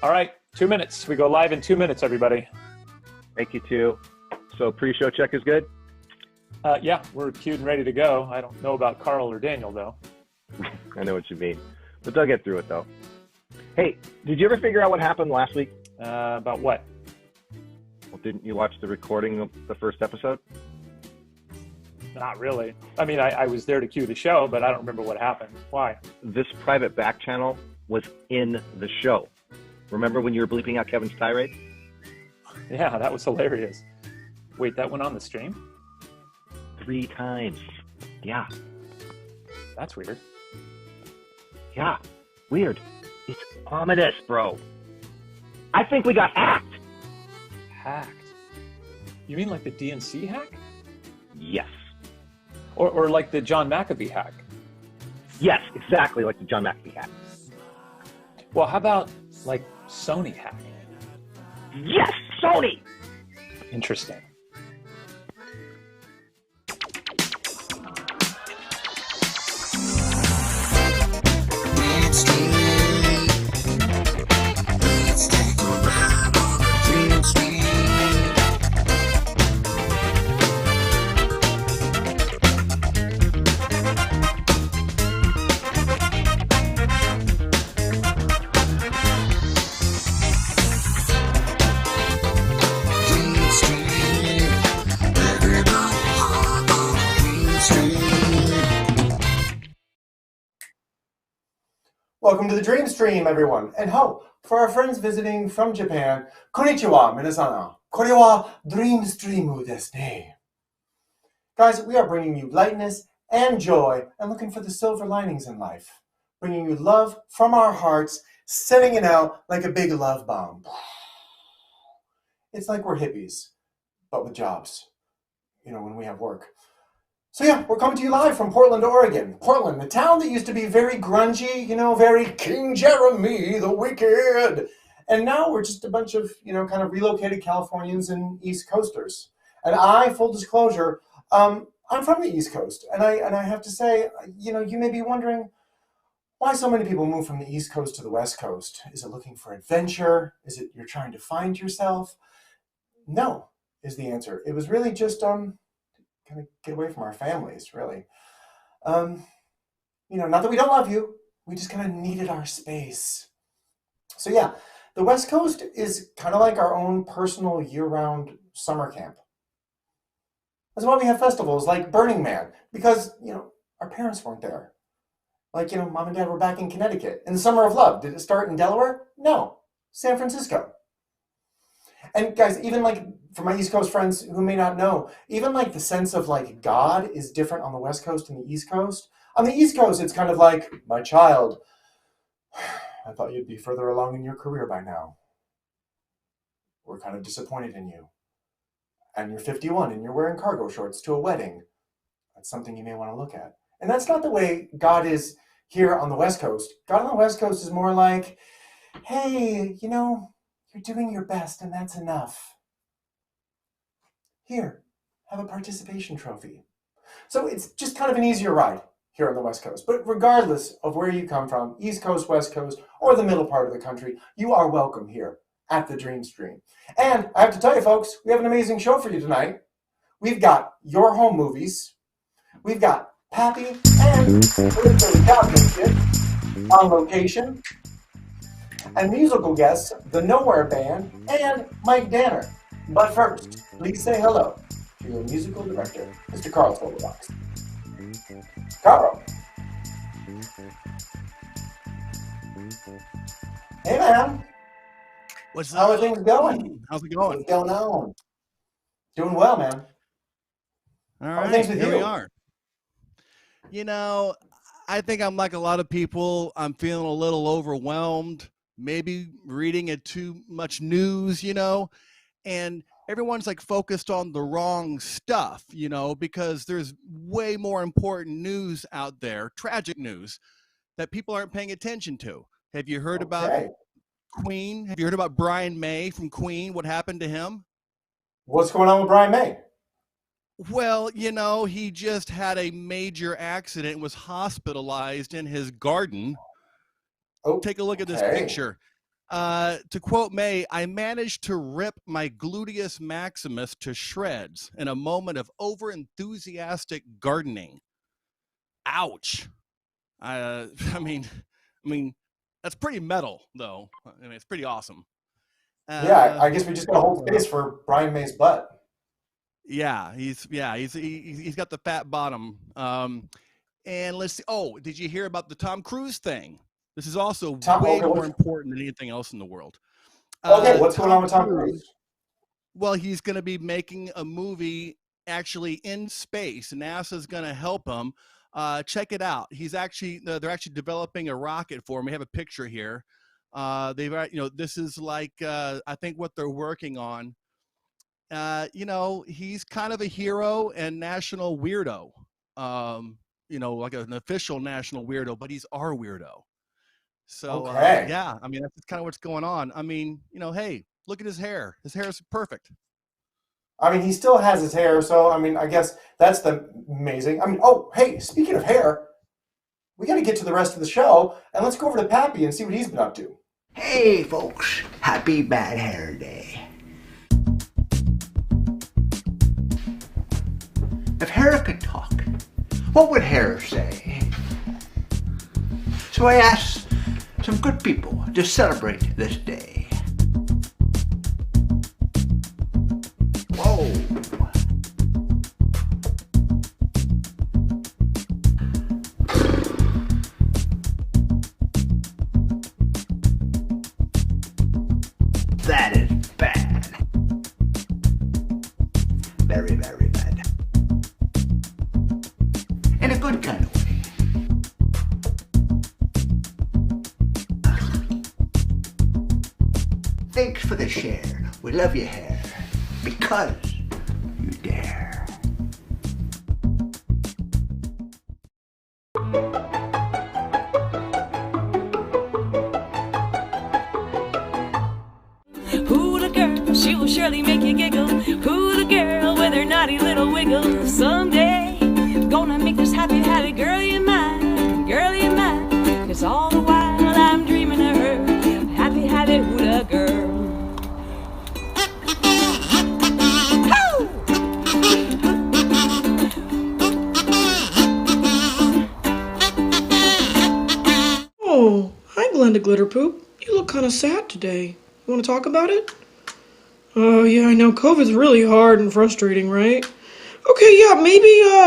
All right, 2 minutes. We go live in 2 minutes, everybody. Thank you, too. So pre-show check is good? Yeah, we're queued and ready to go. I don't know about Carl or Daniel, though. I know what you mean. But they'll get through it, though. Hey, did you ever figure out what happened last week? About what? Well, didn't you watch the recording of the first episode? Not really. I mean, I was there to cue the show, but I don't remember what happened. Why? This private back channel was in the show. Remember when you were bleeping out Kevin's tirade? Yeah, that was hilarious. Wait, that went on the stream? 3 times. Yeah. That's weird. Yeah. Weird. It's ominous, bro. I think we got hacked. Hacked? You mean like the DNC hack? Yes. Or like the John McAfee hack? Yes, exactly like the John McAfee hack. Well, how about like Sony hack? Yes, Sony! Interesting. Welcome to the Dream Stream, everyone. And for our friends visiting from Japan, konnichiwa, minasan. Kore wa Dream Streamu desu ne. Guys, we are bringing you lightness and joy and looking for the silver linings in life. Bringing you love from our hearts, sending it out like a big love bomb. It's like we're hippies, but with jobs. You know, when we have work. So yeah, we're coming to you live from Portland, Oregon. Portland, the town that used to be very grungy, very King Jeremy the Wicked. And now we're just a bunch of, kind of relocated Californians and East Coasters. And I, full disclosure, I'm from the East Coast. And I have to say, you may be wondering why so many people move from the East Coast to the West Coast. Is it looking for adventure? Is it you're trying to find yourself? No, is the answer. It was really just, kind of get away from our families, really. Not that we don't love you, we just kind of needed our space. So yeah, the West Coast is kind of like our own personal year-round summer camp. That's why we have festivals like Burning Man, because, our parents weren't there. Like, mom and dad were back in Connecticut. In the Summer of Love, did it start in Delaware? No, San Francisco. And guys, even like for my East Coast friends who may not know, even like the sense of like God is different on the West Coast and the East Coast. On the East Coast, it's kind of like, my child, I thought you'd be further along in your career by now. We're kind of disappointed in you. And you're 51 and you're wearing cargo shorts to a wedding. That's something you may want to look at. And that's not the way God is here on the West Coast. God on the West Coast is more like, hey, you're doing your best, and that's enough. Here, have a participation trophy. So it's just kind of an easier ride here on the West Coast. But regardless of where you come from, East Coast, West Coast, or the middle part of the country, you are welcome here at the Dream Stream. And I have to tell you, folks, we have an amazing show for you tonight. We've got your home movies. We've got Pappy and Calypso the Cowboy Kid on location. And musical guests, the Nowhere Band, and Mike Danner. But first, please say hello to your musical director, Mr. Carl Tolbox. Carl. Hey, man. What's How up? are things going? How's it going? What's going on? Doing well, man. All How are right, things with here you? we are. I think I'm like a lot of people. I'm feeling a little overwhelmed, maybe reading it too much news, and everyone's like focused on the wrong stuff, because there's way more important news out there, tragic news, that people aren't paying attention to. Have you heard about Queen? Have you heard about Brian May from Queen? What happened to him? What's going on with Brian May? Well, he just had a major accident and was hospitalized in his garden. Oh, Take a look at this okay. picture. To quote May, I managed to rip my gluteus maximus to shreds in a moment of over-enthusiastic gardening. Ouch. I mean, that's pretty metal, though. I mean, it's pretty awesome. Yeah, I guess we just gotta hold space for Brian May's butt. Yeah, he's got the fat bottom. And let's see. Oh, did you hear about the Tom Cruise thing? This is also way more important than anything else in the world. Okay, what's going on with Tom Cruise? Well, he's going to be making a movie actually in space. NASA's going to help him. Check it out. They're actually developing a rocket for him. We have a picture here. This is like I think what they're working on. He's kind of a hero and national weirdo. Like an official national weirdo, but he's our weirdo. So yeah, I mean, that's kind of what's going on. I mean, hey, look at his hair. His hair is perfect. I mean, he still has his hair, so I mean, I guess that's the amazing. I mean, oh, hey, speaking of hair, we got to get to the rest of the show, and let's go over to Pappy and see what he's been up to. Hey, folks, happy Bad Hair Day. If hair could talk, what would hair say? So I asked some good people to celebrate this day. Whoa! That is bad. Very, very bad. In a good kind of way. Thanks for the share. We love your hair. Because you dare. Who the girl? She will surely make you giggle. Who the girl with her naughty little wiggle? Someday, gonna make this happy girl you mine, girl you mine. 'Cause all the while I'm dreaming of her. Happy who the girl. Oh, hi Glenda Glitterpoop. You look kind of sad today. You want to talk about it? Oh yeah, I know COVID's really hard and frustrating, right? Okay, yeah,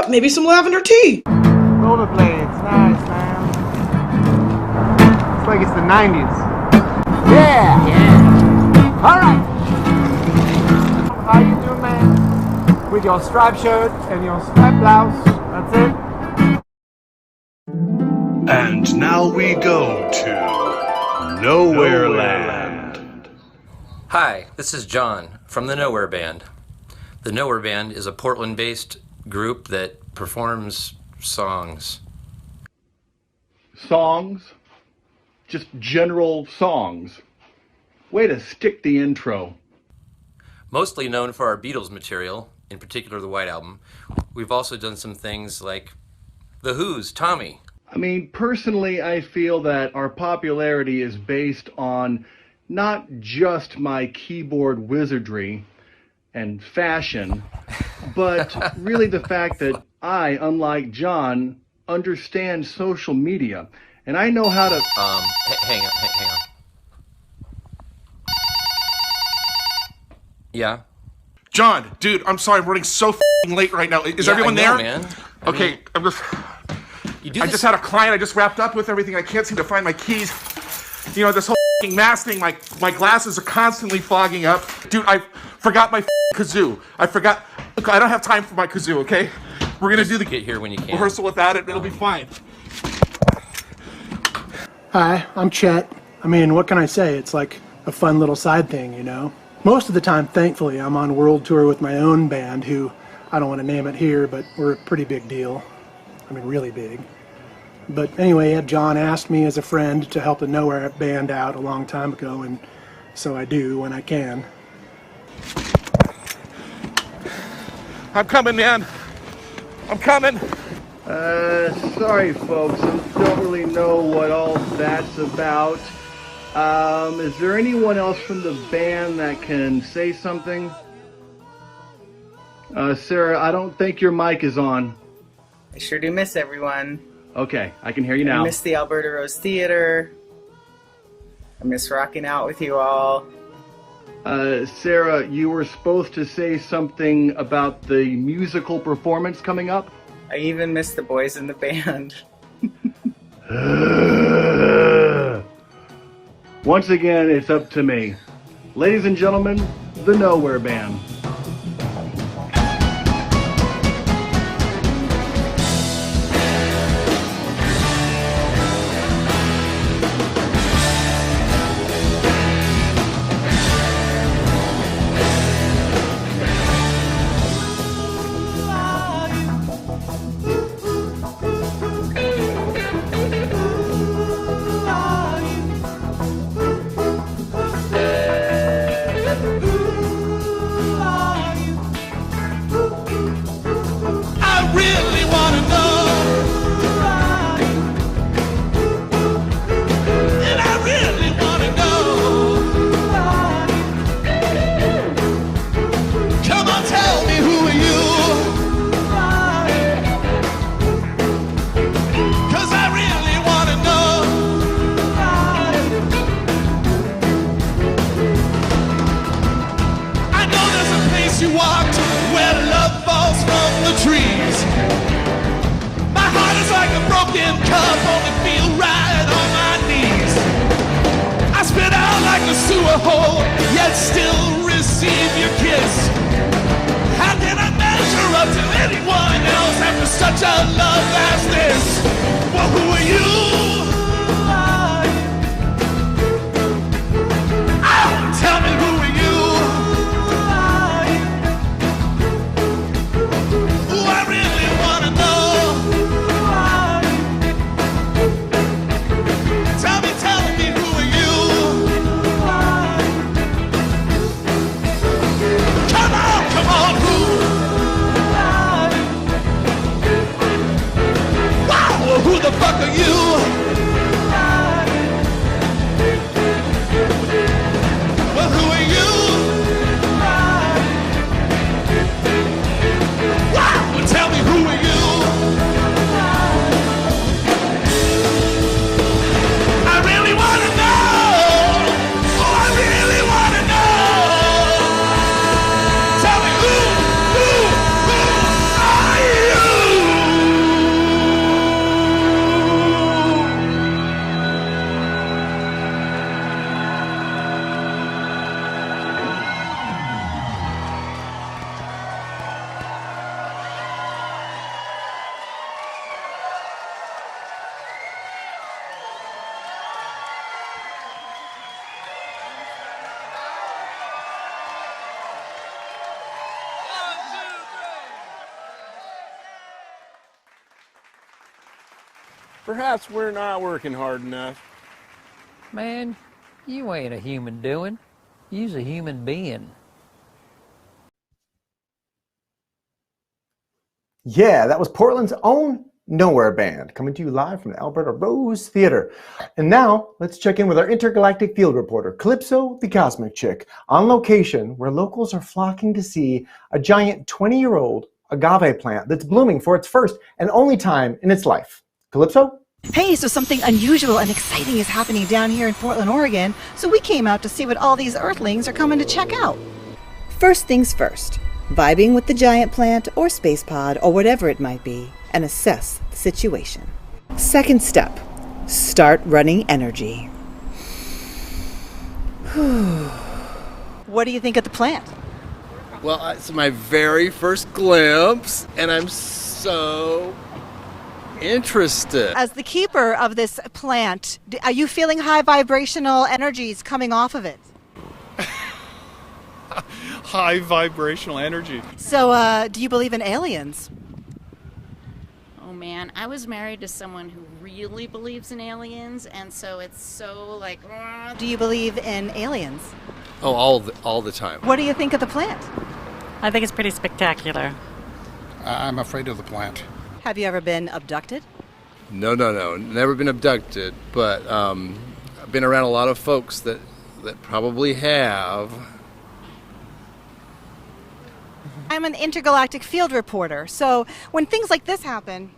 maybe some lavender tea. Rollerblades, nice, man. It's like it's the 90s. Yeah! Alright! How you doing, man? With your striped shirt and your striped blouse. That's it. And now we go to Nowhere Land. Hi, this is John from the Nowhere Band. The Nowhere Band is a Portland-based group that performs songs. Songs? Just general songs. Way to stick the intro. Mostly known for our Beatles material, in particular the White Album. We've also done some things like The Who's Tommy. I mean, personally, I feel that our popularity is based on not just my keyboard wizardry and fashion, but really the fact that I, unlike John, understand social media. And I know how to... Hang on. Yeah? John, dude, I'm sorry, I'm running so f***ing late right now. Is everyone there? Man. Okay, I just had a client I just wrapped up with everything. I can't seem to find my keys. You know, this whole f***ing mask thing, my glasses are constantly fogging up. Dude, I forgot my kazoo. I don't have time for my kazoo, okay? We're gonna do the get here when you can. rehearsal without it, it'll be fine. Hi, I'm Chet. I mean, what can I say? It's like a fun little side thing, you know? Most of the time, thankfully, I'm on world tour with my own band, who, I don't want to name it here, but we're a pretty big deal. I mean, really big. But anyway, John asked me as a friend to help the Nowhere Band out a long time ago, and so I do when I can. I'm coming, man. I'm coming. Sorry folks, I don't really know what all that's about. Is there anyone else from the band that can say something? Sarah, I don't think your mic is on. I sure do miss everyone. Okay, I can hear you now. I miss the Alberta Rose Theater. I miss rocking out with you all. Sarah, you were supposed to say something about the musical performance coming up? I even miss the boys in the band. Once again, it's up to me. Ladies and gentlemen, the Nowhere Band. Yet still receive your kiss. How can I measure up to anyone else after such a love as this? Well, who are you? Oh, tell me, who are you? Ooh, I really wanna know. Tell me, who are you? Come on, who? Wow, who the fuck are you? Well, who are you? Wow, well, tell me, who are you? I really wanna know. Oh, I really wanna know. Tell me, who are you? Perhaps we're not working hard enough. Man, you ain't a human doing. You's a human being. Yeah, that was Portland's own Nowhere Band, coming to you live from the Alberta Rose Theater. And now, let's check in with our Intergalactic field reporter, Calypso, the Cosmic Chick, on location where locals are flocking to see a giant 20-year-old agave plant that's blooming for its first and only time in its life. Calypso? Hey, so something unusual and exciting is happening down here in Portland, Oregon, so we came out to see what all these Earthlings are coming to check out. First things first, vibing with the giant plant or space pod or whatever it might be, and assess the situation. Second step, start running energy. What do you think of the plant? Well, it's my very first glimpse, and I'm so interested. As the keeper of this plant, are you feeling high vibrational energies coming off of it? High vibrational energy. So, do you believe in aliens? Oh man, I was married to someone who really believes in aliens, and so it's so like... Do you believe in aliens? Oh, all the time. What do you think of the plant? I think it's pretty spectacular. I'm afraid of the plant. Have you ever been abducted? No. Never been abducted, but I've been around a lot of folks that probably have. I'm an intergalactic field reporter, so when things like this happen,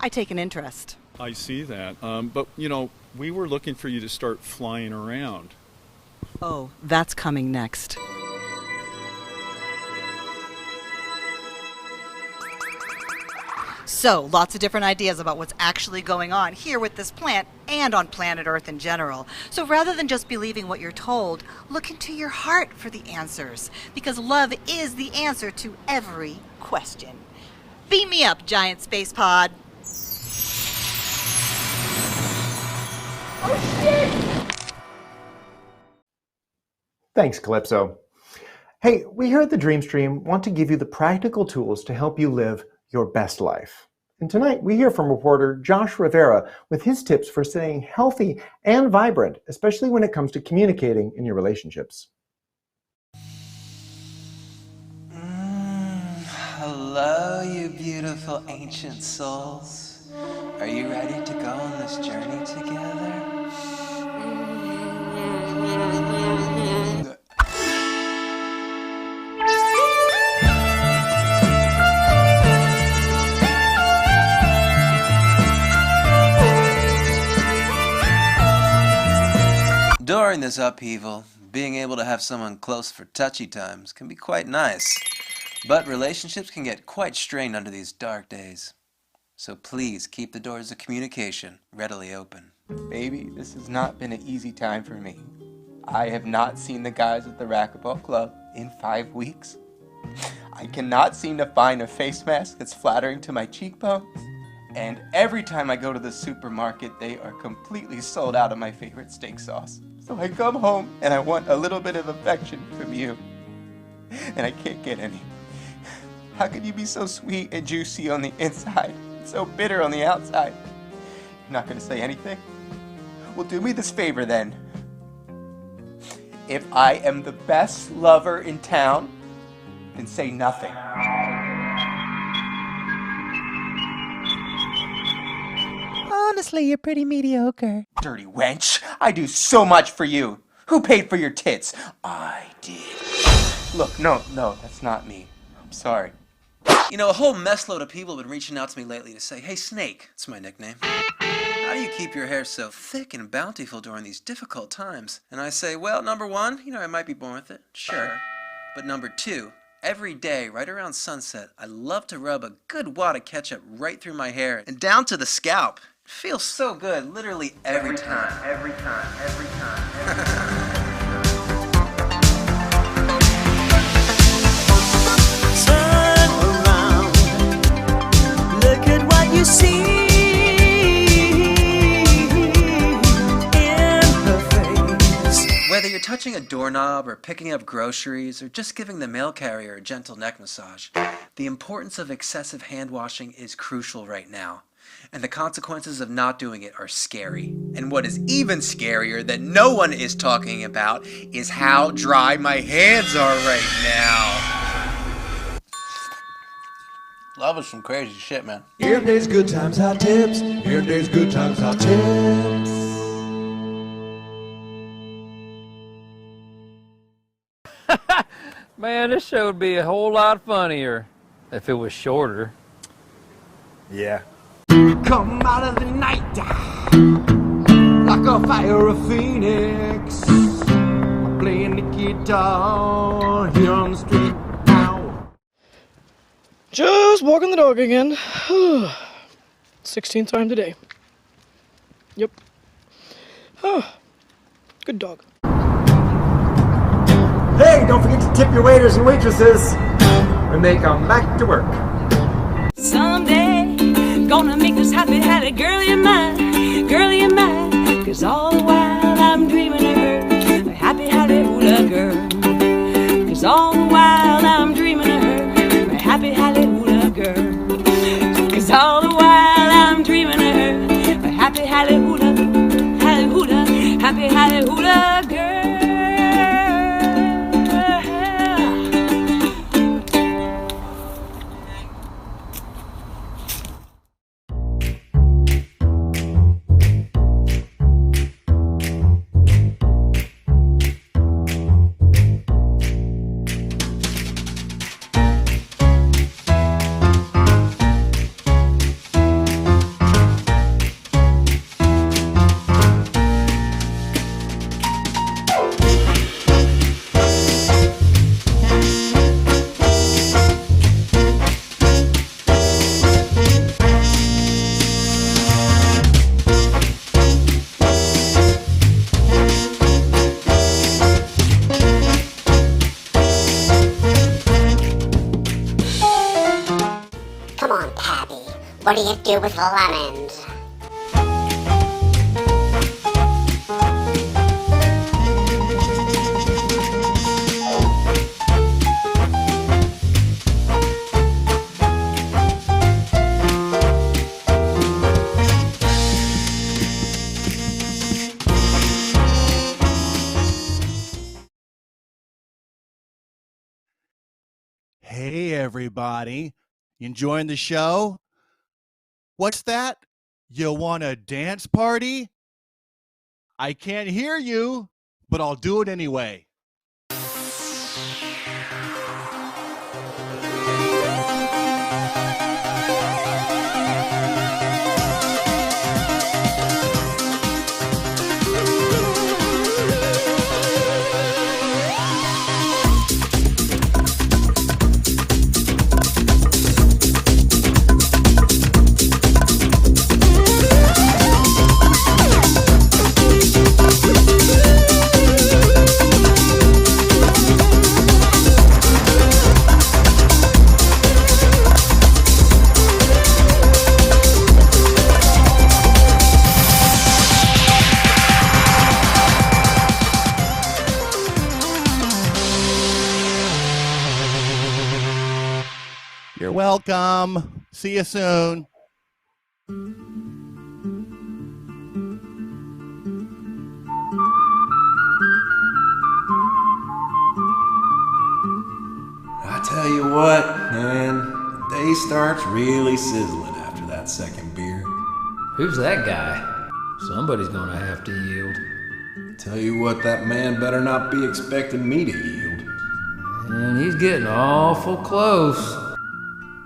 I take an interest. I see that. But, you know, we were looking for you to start flying around. Oh, that's coming next. So, lots of different ideas about what's actually going on here with this plant and on planet Earth in general. So rather than just believing what you're told, look into your heart for the answers, because love is the answer to every question. Beam me up, giant space pod. Oh, shit! Thanks, Calypso. Hey, we here at the Dream Stream want to give you the practical tools to help you live your best life. And tonight we hear from reporter Josh Rivera with his tips for staying healthy and vibrant, especially when it comes to communicating in your relationships. Hello, you beautiful ancient souls. Are you ready to go on this journey together? During this upheaval, being able to have someone close for touchy times can be quite nice, but relationships can get quite strained under these dark days. So please keep the doors of communication readily open. Baby, this has not been an easy time for me. I have not seen the guys at the racquetball club in 5 weeks. I cannot seem to find a face mask that's flattering to my cheekbones. And every time I go to the supermarket, they are completely sold out of my favorite steak sauce. So I come home and I want a little bit of affection from you. And I can't get any. How can you be so sweet and juicy on the inside, so bitter on the outside? You're not gonna say anything? Well, do me this favor then. If I am the best lover in town, then say nothing. Honestly, you're pretty mediocre. Dirty wench, I do so much for you. Who paid for your tits? I did. Look, no, that's not me. I'm sorry. You know, a whole messload of people have been reaching out to me lately to say, "Hey, Snake," it's my nickname. "How do you keep your hair so thick and bountiful during these difficult times?" And I say, well, number one, I might be born with it, sure. But number two, every day, right around sunset, I love to rub a good wad of ketchup right through my hair and down to the scalp. It feels so good, literally every time. Turn around, look at what you see in her face. Whether you're touching a doorknob or picking up groceries or just giving the mail carrier a gentle neck massage, the importance of excessive hand washing is crucial right now. And the consequences of not doing it are scary. And what is even scarier that no one is talking about is how dry my hands are right now. Love is some crazy shit, man. If there's good times, hot tips. If there's good times, hot tips. Man, this show would be a whole lot funnier if it was shorter. Yeah. Come out of the night like a fiery phoenix. I'm playing the guitar here on the street now. Just walking the dog again. 16th time today. Yep. Oh, good dog. Hey, don't forget to tip your waiters and waitresses when they come back to work. Someday, gonna make this happy girlie of mine, cause all the while I'm dreaming of her, a happy hula girl. Cause all the while I'm dreaming of her, a happy hula girl. Cause all the while I'm dreaming of her, a happy hula girl. What do you do with lemons? Hey, everybody. You enjoying the show? What's that? You want a dance party? I can't hear you, but I'll do it anyway. You're welcome. See you soon. I tell you what, man, the day starts really sizzling after that second beer. Who's that guy? Somebody's gonna have to yield. Tell you what, that man better not be expecting me to yield. And he's getting awful close.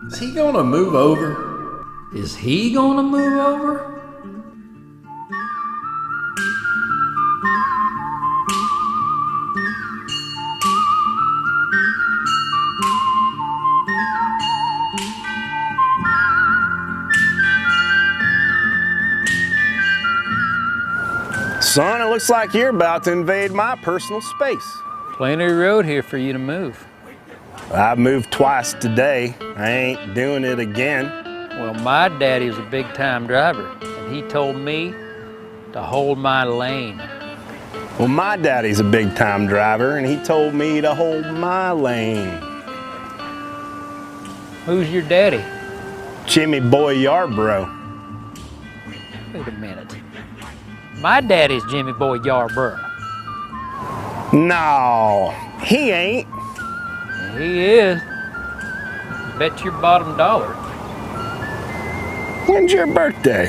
Is he gonna move over? Is he gonna move over? Son, it looks like you're about to invade my personal space. Plenty of road here for you to move. I've moved twice today. I ain't doing it again. Well, my daddy was a big-time driver, and he told me to hold my lane. Well, my daddy's a big-time driver, and he told me to hold my lane. Who's your daddy? Jimmy Boy Yar'bros. Wait a minute. My daddy's Jimmy Boy Yar'bros. No, he ain't. He is. Bet your bottom dollar. When's your birthday?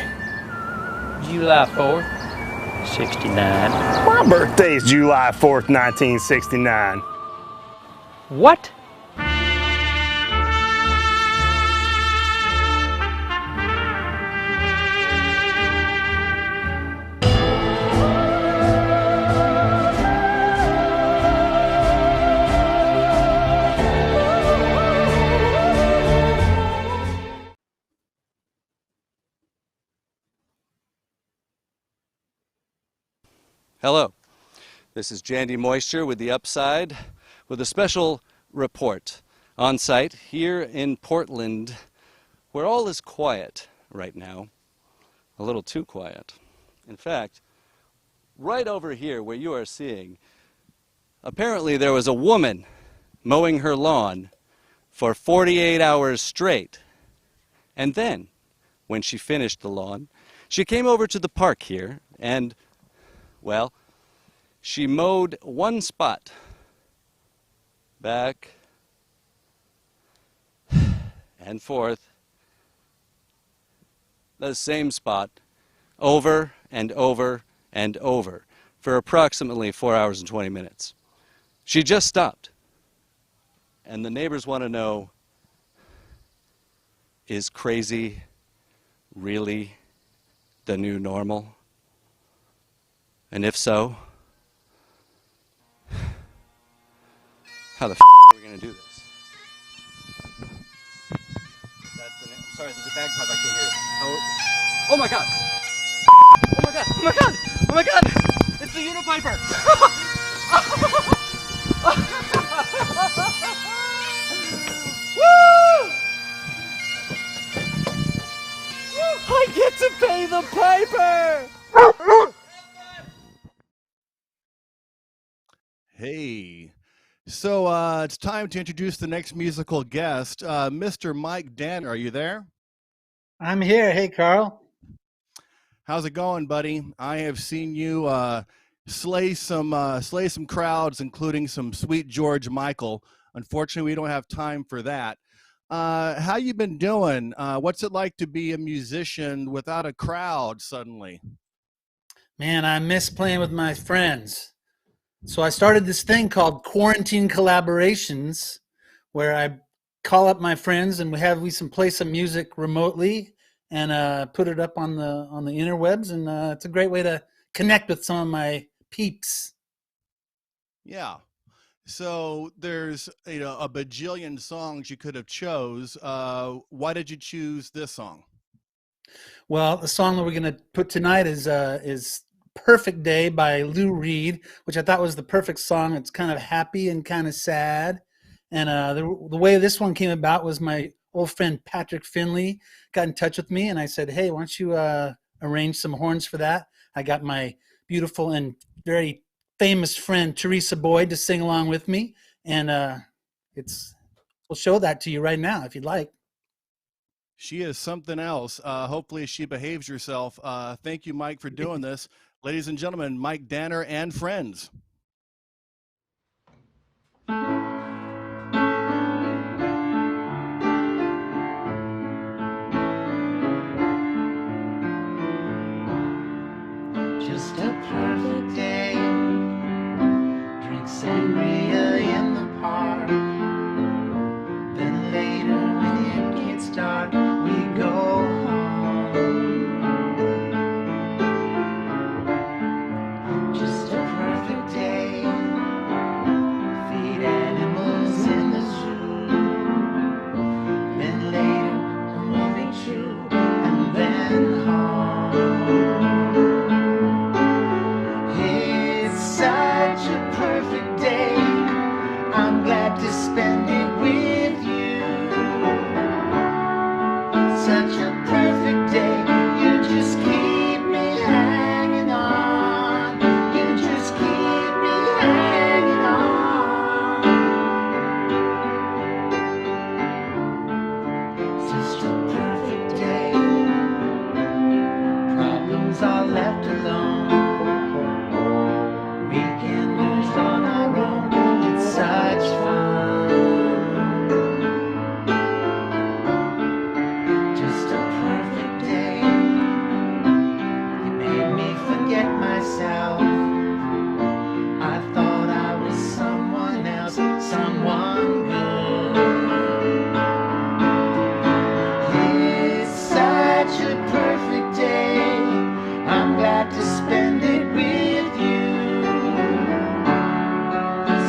July 4th, 69. My birthday's July 4th, 1969. What? Hello, this is Jandy Moisture with The Upside with a special report on site here in Portland, where all is quiet right now, a little too quiet. In fact, right over here where you are seeing, apparently there was a woman mowing her lawn for 48 hours straight. And then, when she finished the lawn, she came over to the park here and, well, she mowed one spot back and forth, the same spot, over and over and over for approximately 4 hours and 20 minutes. She just stopped. And the neighbors want to know, is crazy really the new normal? And if so, how the f are we going to do this? I'm sorry, there's a bagpipe, I can't hear it. Oh my god! Oh my god! Oh my god! Oh my god! It's the Unipiper! Woo! the paper! Hey. So it's time to introduce the next musical guest, Mr. Mike Danner. Are you there? I'm here. Hey, Carl. How's it going, buddy? I have seen you slay some crowds, including some Sweet George Michael. Unfortunately, we don't have time for that. How you been doing? What's it like to be a musician without a crowd suddenly? Man, I miss playing with my friends. So I started this thing called Quarantine Collaborations, where I call up my friends and we play some music remotely and put it up on the interwebs, and it's a great way to connect with some of my peeps. Yeah. So there's a bajillion songs you could have chose. Why did you choose this song? Well, the song that we're going to put tonight is Perfect Day by Lou Reed, which I thought was the perfect song. It's kind of happy and kind of sad. And the way this one came about was my old friend Patrick Finley got in touch with me, and I said, hey, why don't you arrange some horns for that? I got my beautiful and very famous friend Teresa Boyd to sing along with me, and we'll show that to you right now if you'd like. She is something else. Hopefully she behaves herself. Thank you, Mike, for doing this. Ladies and gentlemen, Mike Danner and friends. Just a perfect day. Drink sangria in the park. Then later when it gets dark, we go home. Just a perfect day. Feed animals in the zoo. Then later a movie too, and then home. It's such a perfect day. I'm glad to spend it with you. Such a perfect day. You just keep me hanging on. You just keep me hanging on. It's just a perfect day. Problems are left alone. Weekenders on our own. It's such fun. Just a perfect day. You made me forget myself. I thought I was someone else, someone good. It's such a perfect day. I'm glad to spend it with you.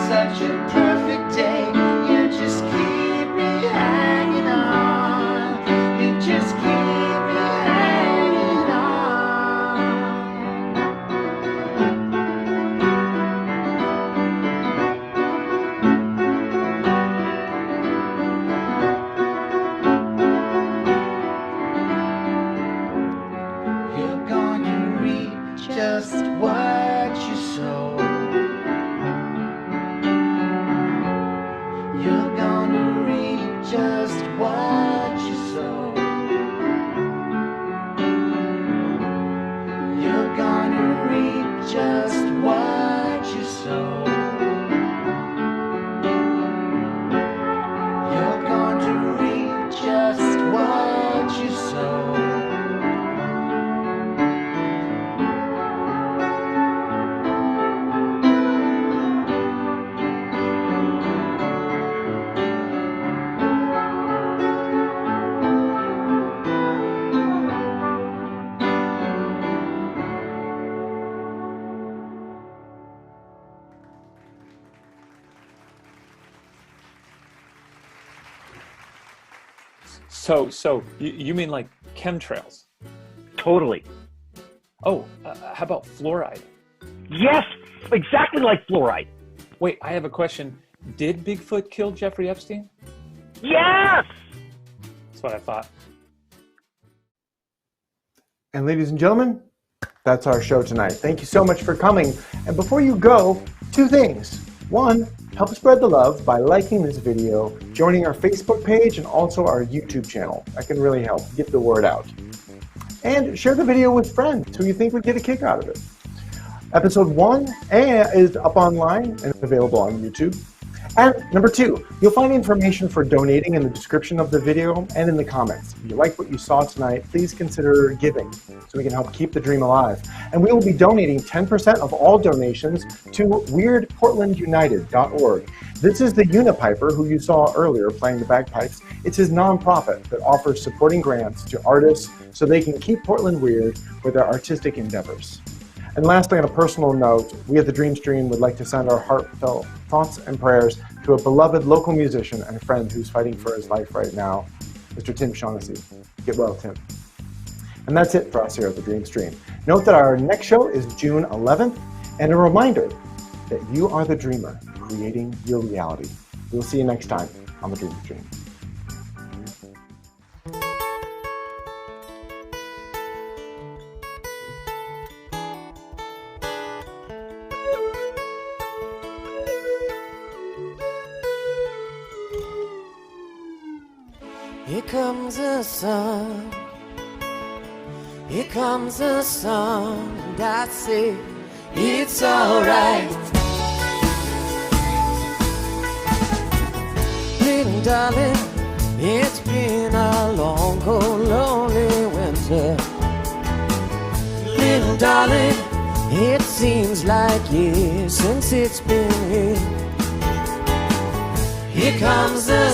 Such a perfect day. You just keep me hanging on. You just keep me hanging on. You're gonna reap just what you sow. You're gonna reap just what you sow. You're gonna reap just what you sow. You're going to reap just what you sow. So you mean like chemtrails? Totally. Oh, how about fluoride? Yes, exactly like fluoride. Wait, I have a question. Did Bigfoot kill Jeffrey Epstein? Yes! That's what I thought. And ladies and gentlemen, that's our show tonight. Thank you so much for coming. And before you go, 2 things. 1, help spread the love by liking this video, joining our Facebook page, and also our YouTube channel. That can really help get the word out. And share the video with friends who you think would get a kick out of it. Episode 1 is up online and available on YouTube. And number 2, you'll find information for donating in the description of the video and in the comments. If you like what you saw tonight, please consider giving so we can help keep the dream alive. And we will be donating 10% of all donations to WeirdPortlandUnited.org. This is the Unipiper who you saw earlier playing the bagpipes. It's his nonprofit that offers supporting grants to artists so they can keep Portland weird with their artistic endeavors. And lastly, on a personal note, we at the Dream Stream would like to send our heartfelt thoughts and prayers to a beloved local musician and friend who's fighting for his life right now, Mr. Tim Shaughnessy. Get well, Tim. And that's it for us here at the Dream Stream. Note that our next show is June 11th, and a reminder that you are the dreamer creating your reality. We'll see you next time on the Dream Stream. Here comes the sun, here comes the sun, and I say it's alright. Little darling, it's been a long, cold, lonely winter. Little darling, it seems like years since it's been here. Here comes the